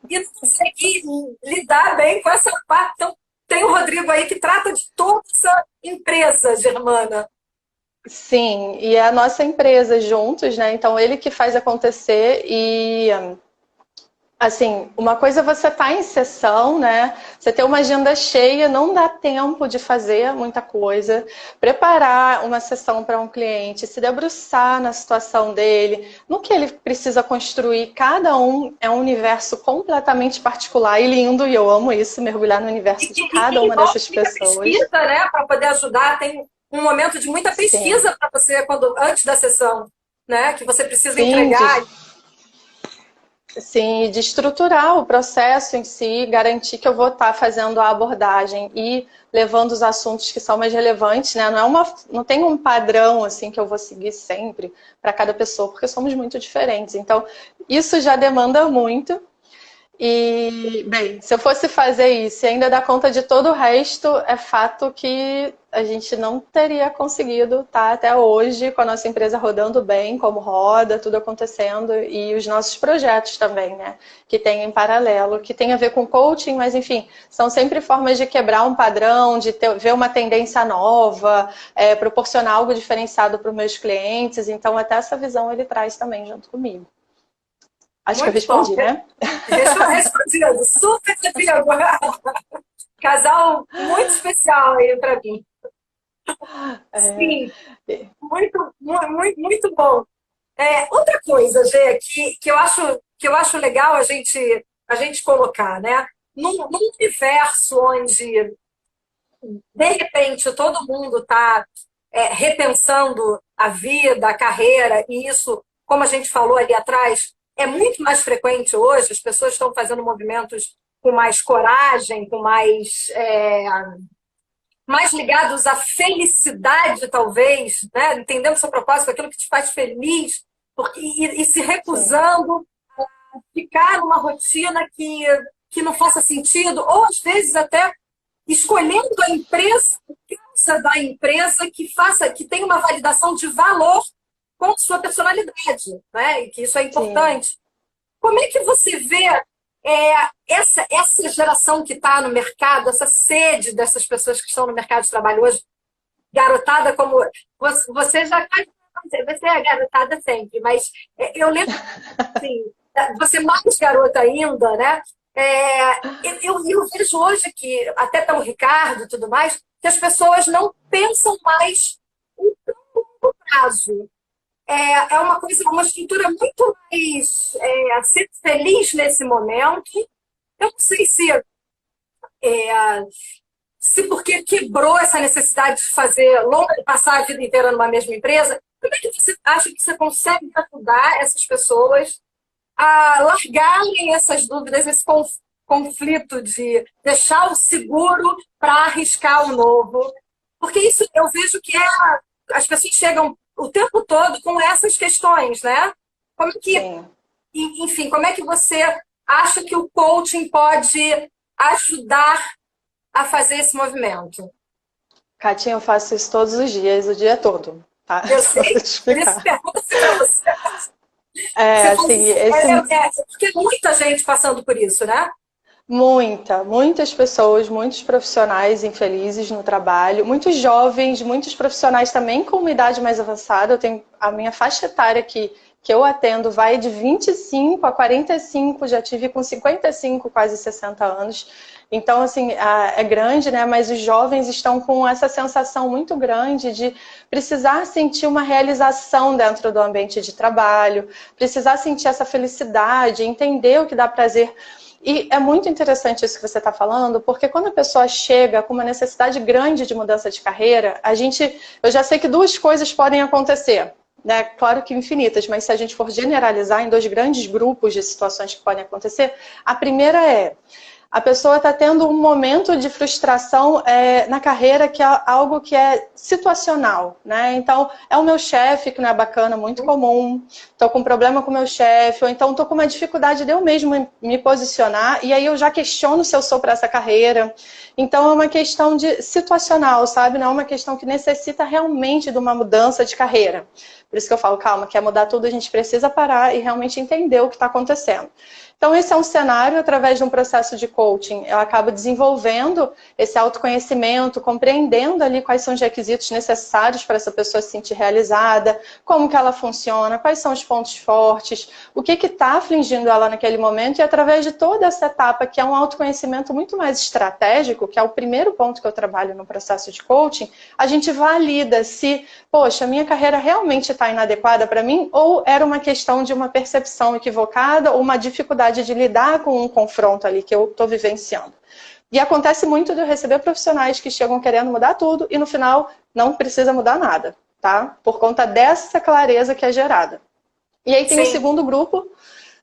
E não consegue lidar bem com essa parte. Então, tem o Rodrigo aí que trata de toda essa empresa, Germana. Sim, e é a nossa empresa juntos, né? Então, ele que faz acontecer e... Assim, uma coisa é você tá em sessão, né? Você tem uma agenda cheia, não dá tempo de fazer muita coisa. Preparar uma sessão para um cliente, se debruçar na situação dele, no que ele precisa construir. Cada um é um universo completamente particular e lindo, e eu amo isso, mergulhar no universo de cada uma dessas pessoas. Pesquisa, né? Para poder ajudar, tem um momento de muita pesquisa para você antes da sessão, né? Que você precisa entregar. Sim, de estruturar o processo em si, garantir que eu vou estar fazendo a abordagem e levando os assuntos que são mais relevantes, né? Não tem um padrão assim que eu vou seguir sempre para cada pessoa, porque somos muito diferentes. Então, isso já demanda muito. E, bem, se eu fosse fazer isso e ainda dar conta de todo o resto, é fato que a gente não teria conseguido estar até hoje com a nossa empresa rodando bem, como roda, tudo acontecendo, e os nossos projetos também, né? Que tem em paralelo, que tem a ver com coaching, mas enfim, são sempre formas de quebrar um padrão, de ver uma tendência nova, proporcionar algo diferenciado para os meus clientes, então até essa visão ele traz também junto comigo. Acho que eu respondi, né? Respondido, super Rodrigo. Casal muito especial aí para mim. Sim, muito bom. Outra coisa, Gê, que eu acho legal a gente colocar, né? Num universo onde, de repente, todo mundo está repensando a vida, a carreira, e isso, como a gente falou ali atrás, é muito mais frequente hoje, as pessoas estão fazendo movimentos com mais coragem, com mais ligados à felicidade, talvez, né? Entendendo o seu propósito, aquilo que te faz feliz, e se recusando a ficar numa rotina que não faça sentido, ou às vezes até escolhendo a empresa, a causa da empresa que tenha uma validação de valor com sua personalidade, né? E que isso é importante. Sim. Como é que você vê essa geração que está no mercado, essa sede dessas pessoas que estão no mercado de trabalho hoje, garotada como... Você já você é garotada sempre, mas eu lembro assim, você mais garota ainda, né? Eu vejo hoje que, até pelo Ricardo e tudo mais, que as pessoas não pensam mais em longo prazo. É uma coisa, uma estrutura muito mais ser feliz nesse momento. Eu não sei se porque quebrou essa necessidade de passar a vida inteira numa mesma empresa, como é que você acha que você consegue ajudar essas pessoas a largarem essas dúvidas, esse conflito de deixar o seguro para arriscar o novo? Porque isso eu vejo que as pessoas chegam o tempo todo com essas questões, né? Como é que, Sim. enfim, como é que você acha que o coaching pode ajudar a fazer esse movimento? Catinha, eu faço isso todos os dias, o dia todo, tá? Eu Só pra sei, te por isso explicar. pergunto para você. Assim, Porque muita gente passando por isso, né? muitas pessoas, muitos profissionais infelizes no trabalho, muitos jovens, muitos profissionais também com uma idade mais avançada. Eu tenho a minha faixa etária que eu atendo vai de 25 a 45, já tive com 55, quase 60 anos. Então, assim, é grande, né? Mas os jovens estão com essa sensação muito grande de precisar sentir uma realização dentro do ambiente de trabalho, precisar sentir essa felicidade, entender o que dá prazer. E é muito interessante isso que você está falando, porque quando a pessoa chega com uma necessidade grande de mudança de carreira, eu já sei que duas coisas podem acontecer, né? Claro que infinitas, mas se a gente for generalizar em dois grandes grupos de situações que podem acontecer, a primeira é: a pessoa está tendo um momento de frustração na carreira, que é algo que é situacional, né? Então, é o meu chefe que não é bacana, muito comum, estou com um problema com o meu chefe, ou então estou com uma dificuldade de eu mesmo me posicionar, e aí eu já questiono se eu sou para essa carreira. Então, é uma questão situacional, sabe? Não é uma questão que necessita realmente de uma mudança de carreira. Por isso que eu falo, calma, quer mudar tudo, a gente precisa parar e realmente entender o que está acontecendo. Então, esse é um cenário, através de um processo de coaching, eu acabo desenvolvendo esse autoconhecimento, compreendendo ali quais são os requisitos necessários para essa pessoa se sentir realizada, como que ela funciona, quais são os pontos fortes, o que está afligindo ela naquele momento, e através de toda essa etapa, que é um autoconhecimento muito mais estratégico, que é o primeiro ponto que eu trabalho no processo de coaching, a gente valida se, poxa, a minha carreira realmente está inadequada para mim, ou era uma questão de uma percepção equivocada, ou uma dificuldade de lidar com um confronto ali que eu estou vivenciando. E acontece muito de eu receber profissionais que chegam querendo mudar tudo e no final não precisa mudar nada, tá? Por conta dessa clareza que é gerada. E aí tem um segundo grupo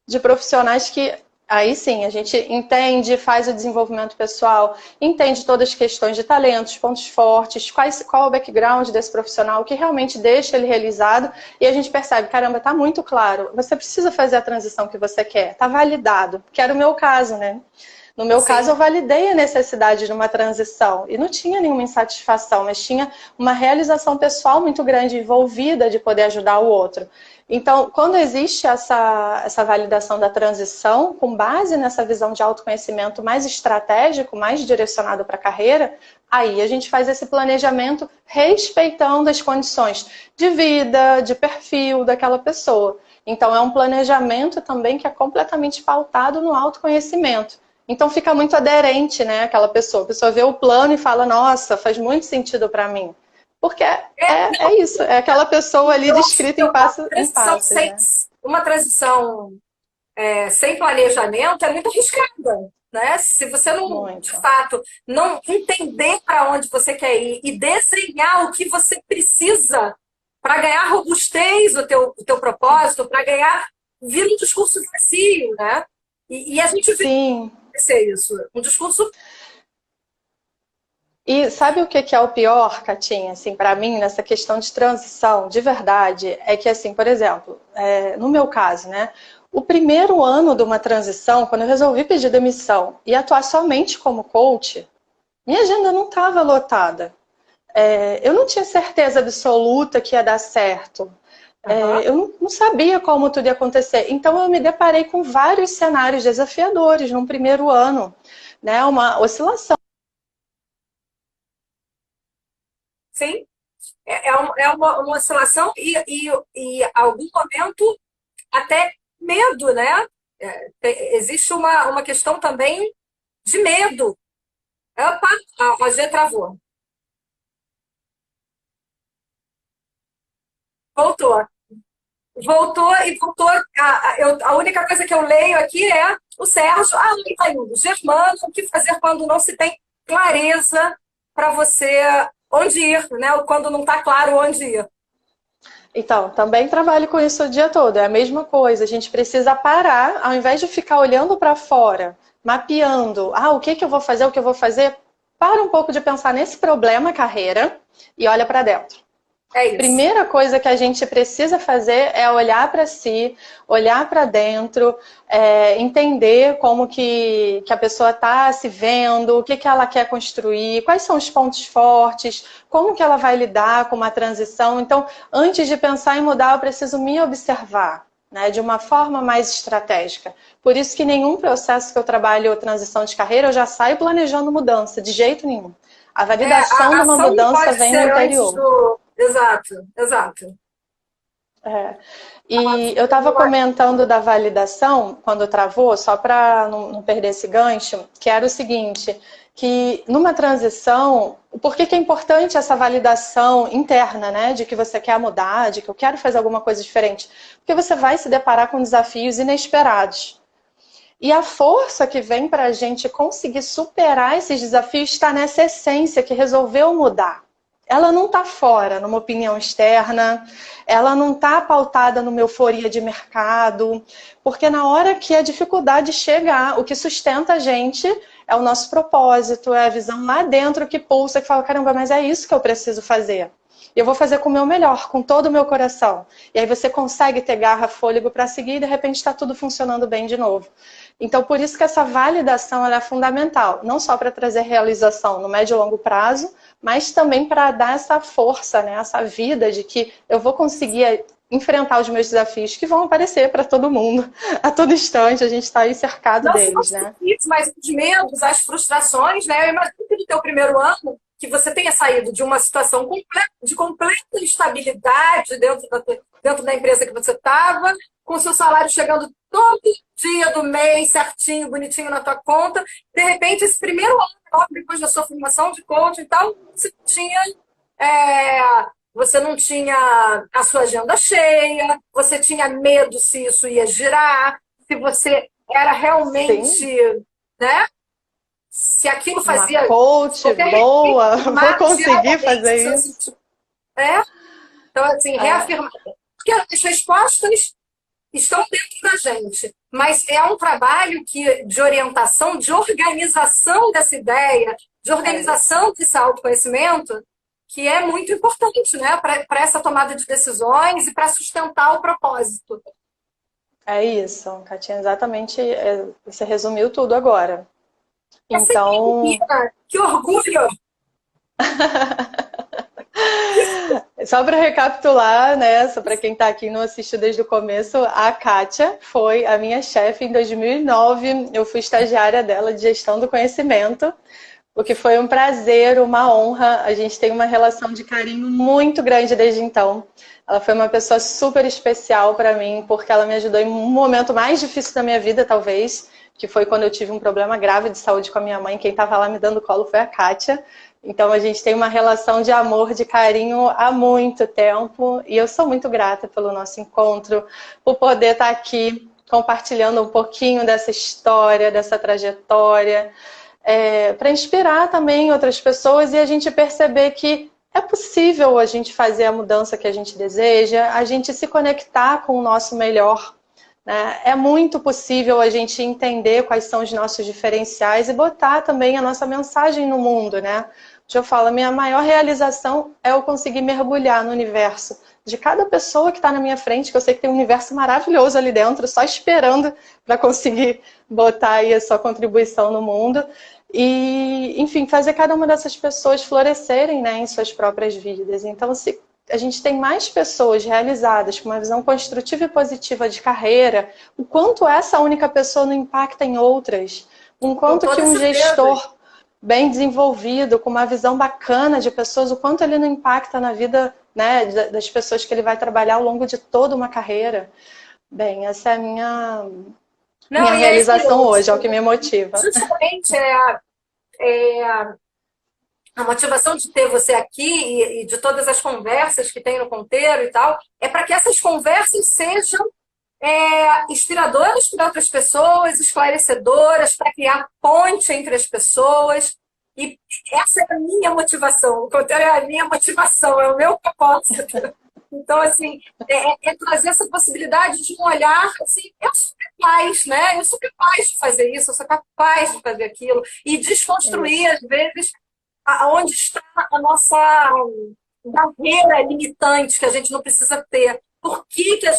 de profissionais que aí sim, a gente entende, faz o desenvolvimento pessoal, entende todas as questões de talentos, pontos fortes, qual é o background desse profissional, o que realmente deixa ele realizado, e a gente percebe, caramba, está muito claro, você precisa fazer a transição que você quer, está validado, que era o meu caso, né? No meu caso, eu validei a necessidade de uma transição e não tinha nenhuma insatisfação, mas tinha uma realização pessoal muito grande envolvida de poder ajudar o outro. Então, quando existe essa validação da transição, com base nessa visão de autoconhecimento mais estratégico, mais direcionado para a carreira, aí a gente faz esse planejamento respeitando as condições de vida, de perfil daquela pessoa. Então, é um planejamento também que é completamente pautado no autoconhecimento. Então fica muito aderente, né, aquela pessoa. A pessoa vê o plano e fala, nossa, faz muito sentido para mim. Porque é isso, é aquela pessoa ali descrita em passos, né? Uma transição sem planejamento é muito arriscada, né? Se você não, de fato, não entender para onde você quer ir e desenhar o que você precisa para ganhar robustez o teu propósito, para ganhar, vira um discurso vazio, né? E a gente Sim. Ser isso, um discurso. E sabe o que é o pior, Catinha, assim, para mim, nessa questão de transição, de verdade, é que, assim, por exemplo, no meu caso, né, o primeiro ano de uma transição, quando eu resolvi pedir demissão e atuar somente como coach, minha agenda não estava lotada. Eu não tinha certeza absoluta que ia dar certo. Eu não sabia como tudo ia acontecer. Então, eu me deparei com vários cenários desafiadores no primeiro ano, né? Uma oscilação. Sim, uma oscilação e algum momento até medo, né? Existe uma questão também de medo. Opa, a G travou. Voltou. Voltou e voltou. A única coisa que eu leio aqui é o Sérgio. Ah, ele está indo. Germano, o que fazer quando não se tem clareza para você onde ir, né? Quando não está claro onde ir. Então, também trabalho com isso o dia todo, é a mesma coisa, a gente precisa parar, ao invés de ficar olhando para fora, mapeando, o que eu vou fazer, o que eu vou fazer, para um pouco de pensar nesse problema carreira e olha para dentro. É isso. Primeira coisa que a gente precisa fazer é olhar para si, olhar para dentro, entender como que a pessoa está se vendo, o que ela quer construir, quais são os pontos fortes, como que ela vai lidar com uma transição. Então, antes de pensar em mudar, eu preciso me observar, né, de uma forma mais estratégica. Por isso que nenhum processo que eu trabalho transição de carreira, eu já saio planejando mudança, de jeito nenhum. A validação de uma mudança vem no interior. Exato, exato. E eu estava comentando da validação, quando travou, só para não perder esse gancho, que era o seguinte, que numa transição, por que é importante essa validação interna, né? De que você quer mudar, de que eu quero fazer alguma coisa diferente. Porque você vai se deparar com desafios inesperados. E a força que vem para a gente conseguir superar esses desafios está nessa essência que resolveu mudar. Ela não está fora, numa opinião externa, ela não está pautada numa euforia de mercado, porque na hora que a dificuldade chegar, o que sustenta a gente é o nosso propósito, é a visão lá dentro que pulsa, que fala, caramba, mas é isso que eu preciso fazer. Eu vou fazer com o meu melhor, com todo o meu coração. E aí você consegue ter garra, fôlego para seguir e de repente está tudo funcionando bem de novo. Então, por isso que essa validação ela é fundamental, não só para trazer realização no médio e longo prazo, mas também para dar essa força, né, essa vida de que eu vou conseguir enfrentar os meus desafios que vão aparecer para todo mundo, a todo instante, a gente está aí cercado não deles, né? Mas os medos, as frustrações, né? Eu imagino que no teu primeiro ano, que você tenha saído de uma situação de completa instabilidade dentro da empresa que você estava, com o seu salário chegando todo dia do mês, certinho, bonitinho na tua conta. De repente, esse primeiro ano, logo depois da sua formação de coaching e tal, você não tinha a sua agenda cheia, você tinha medo se isso ia girar, se você era realmente, Sim. né? Se aquilo fazia... Uma coach boa, vou conseguir fazer isso. Então, assim, reafirmar. Porque as respostas estão dentro da gente, mas é um trabalho de orientação, de organização dessa ideia, de organização desse autoconhecimento, que é muito importante, né, para essa tomada de decisões e para sustentar o propósito. É isso, Katinha, exatamente, você resumiu tudo agora. Então... Que orgulho! Só para recapitular, né, só para quem está aqui e não assistiu desde o começo, a Kátia foi a minha chefe em 2009, eu fui estagiária dela de gestão do conhecimento, o que foi um prazer, uma honra, a gente tem uma relação de carinho muito grande desde então. Ela foi uma pessoa super especial para mim, porque ela me ajudou em um momento mais difícil da minha vida, talvez, que foi quando eu tive um problema grave de saúde com a minha mãe, quem estava lá me dando colo foi a Kátia. Então a gente tem uma relação de amor, de carinho há muito tempo e eu sou muito grata pelo nosso encontro, por poder estar aqui compartilhando um pouquinho dessa história, dessa trajetória, para inspirar também outras pessoas e a gente perceber que é possível a gente fazer a mudança que a gente deseja, a gente se conectar com o nosso melhor. É muito possível a gente entender quais são os nossos diferenciais e botar também a nossa mensagem no mundo, né? Eu falo, a minha maior realização é eu conseguir mergulhar no universo de cada pessoa que está na minha frente, que eu sei que tem um universo maravilhoso ali dentro, só esperando para conseguir botar aí a sua contribuição no mundo. E, enfim, fazer cada uma dessas pessoas florescerem, né, em suas próprias vidas. Então, se a gente tem mais pessoas realizadas com uma visão construtiva e positiva de carreira, o quanto essa única pessoa não impacta em outras, o quanto que um gestor bem desenvolvido, com uma visão bacana de pessoas, o quanto ele não impacta na vida, né, das pessoas que ele vai trabalhar ao longo de toda uma carreira. Bem, essa é a minha Não, e é realização isso. hoje, é o que me motiva. Justamente a motivação de ter você aqui e de todas as conversas que tem no Conteiro e tal, é para que essas conversas sejam inspiradoras para outras pessoas, esclarecedoras, para criar ponte entre as pessoas. E essa é a minha motivação. O Conteiro é a minha motivação, é o meu propósito. Então, assim, é trazer essa possibilidade de um olhar, assim, eu sou capaz, né? Eu sou capaz de fazer isso, eu sou capaz de fazer aquilo. E desconstruir, às vezes, onde está a nossa barreira limitante que a gente não precisa ter. Por que a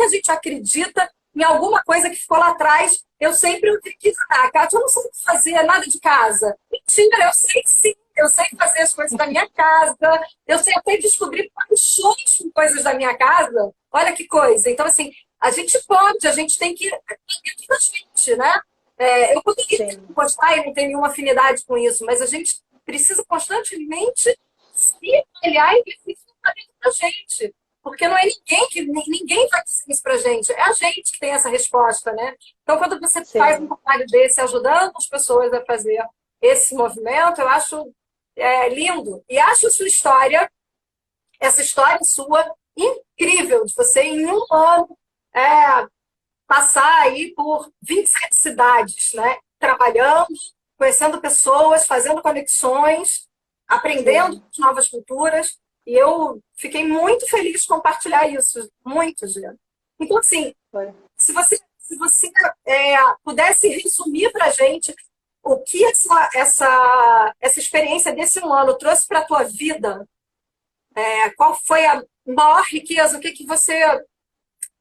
gente acredita em alguma coisa que ficou lá atrás? Eu sempre quis, Kátia, eu não sei fazer nada de casa. Mentira, eu sei sim. Eu sei fazer as coisas da minha casa. Eu sei até descobrir paixões com coisas da minha casa. Olha que coisa. Então, assim, a gente pode, a gente tem que dentro da gente, né? Eu poderia gostar e não ter nenhuma afinidade com isso, mas a gente precisa constantemente se avaliar e ver se isso está dentro da gente. Porque não é ninguém vai dizer isso pra gente. É a gente que tem essa resposta, né? Então, quando você faz um trabalho desse, ajudando as pessoas a fazer esse movimento, eu acho lindo. E acho essa história sua, incrível, de você em um ano passar aí por 27 cidades, né? Trabalhando, conhecendo pessoas, fazendo conexões, aprendendo novas culturas. E eu fiquei muito feliz de compartilhar isso. Muito, Gê. Então, assim, se você pudesse resumir para a gente o que essa experiência desse um ano trouxe para a tua vida, qual foi a maior riqueza, o que você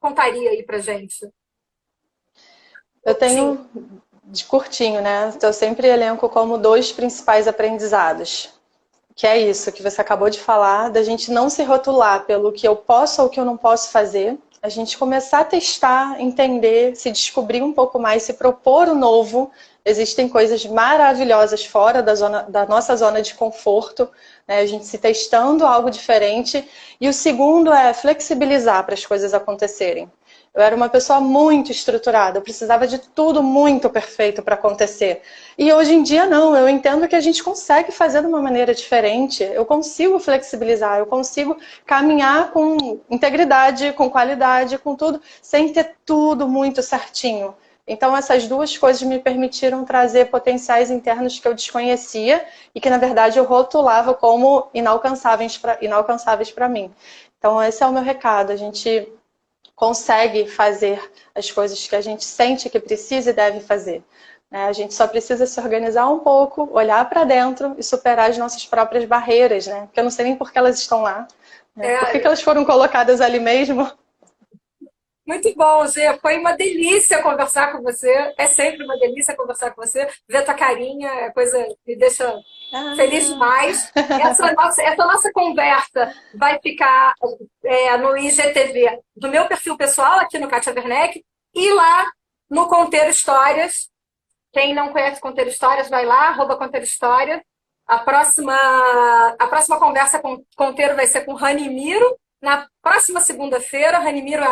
contaria aí para a gente? Eu tenho, de curtinho, né? Eu sempre elenco como 2 principais aprendizados. Que é isso que você acabou de falar, da gente não se rotular pelo que eu posso ou que eu não posso fazer, a gente começar a testar, entender, se descobrir um pouco mais, se propor o novo. Existem coisas maravilhosas fora da nossa zona de conforto, né? A gente se testando algo diferente. E o segundo é flexibilizar para as coisas acontecerem. Eu era uma pessoa muito estruturada, eu precisava de tudo muito perfeito para acontecer. E hoje em dia não, eu entendo que a gente consegue fazer de uma maneira diferente, eu consigo flexibilizar, eu consigo caminhar com integridade, com qualidade, com tudo, sem ter tudo muito certinho. Então essas 2 coisas me permitiram trazer potenciais internos que eu desconhecia e que na verdade eu rotulava como inalcançáveis para mim. Então esse é o meu recado, a gente consegue fazer as coisas que a gente sente que precisa e deve fazer. A gente só precisa se organizar um pouco, olhar para dentro e superar as nossas próprias barreiras, né? Porque eu não sei nem por que elas estão lá. Né? Por que elas foram colocadas ali mesmo? Muito bom, Gê. Foi uma delícia conversar com você. É sempre uma delícia conversar com você. Ver tua carinha é coisa que me deixa feliz demais. Essa nossa conversa vai ficar no IGTV do meu perfil pessoal, aqui no Kátia Werneck, e lá no Conteiro Histórias. Quem não conhece Conteiro Histórias, vai lá, @ConteiroHistória. A próxima conversa com Conteiro vai ser com Ranimiro. Na próxima segunda-feira, Ranimiro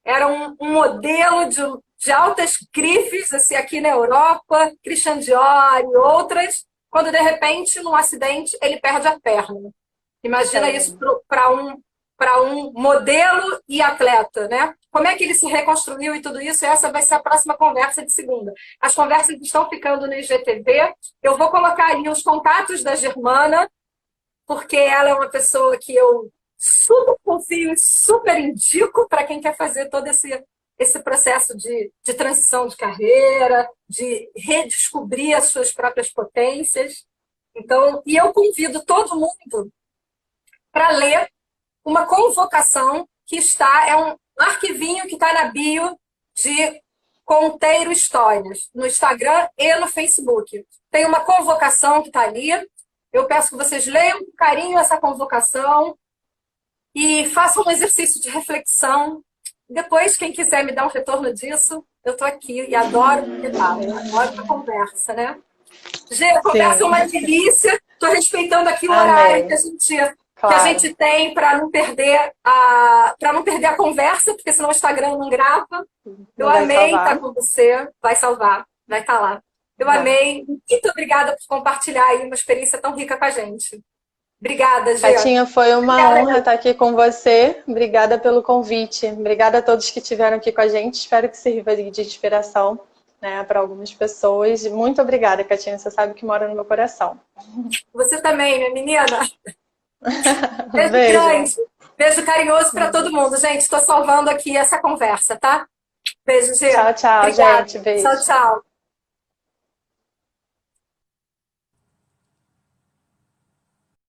era um modelo de altas grifes assim, aqui na Europa, Christian Dior e outras, quando de repente, num acidente, ele perde a perna. Imagina isso para um modelo e atleta, né? Como é que ele se reconstruiu e tudo isso? Essa vai ser a próxima conversa de segunda. As conversas estão ficando no IGTV. Eu vou colocar ali os contatos da Germana, porque ela é uma pessoa que eu super confio e super indico para quem quer fazer todo esse processo de transição de carreira, de redescobrir as suas próprias potências. Então, e eu convido todo mundo para ler uma convocação que é um arquivinho que está na bio de Conteiro Histórias, no Instagram e no Facebook. Tem uma convocação que está ali. Eu peço que vocês leiam com carinho essa convocação e façam um exercício de reflexão. Depois, quem quiser me dar um retorno disso, eu estou aqui e adoro adoro a conversa, né? Gê, a conversa é uma delícia. Estou respeitando aqui o horário que a gente que a Claro. gente tem para não perder a conversa, porque senão o Instagram não grava. Eu Não vai amei salvar? estar com você. Vai salvar, vai estar lá. Eu Tá. amei. Muito obrigada por compartilhar aí uma experiência tão rica com a gente. Obrigada, Gê. Catinha, foi uma Obrigada, honra estar aqui com você. Obrigada pelo convite. Obrigada a todos que estiveram aqui com a gente. Espero que sirva de inspiração, né, para algumas pessoas. Muito obrigada, Catinha. Você sabe que mora no meu coração. você também, minha menina. Beijo Beijo. grande. Beijo carinhoso para todo mundo. Gente, estou salvando aqui essa conversa, tá? Beijo, Gê. Tchau, tchau, Obrigada. gente. Beijo. Tchau, tchau.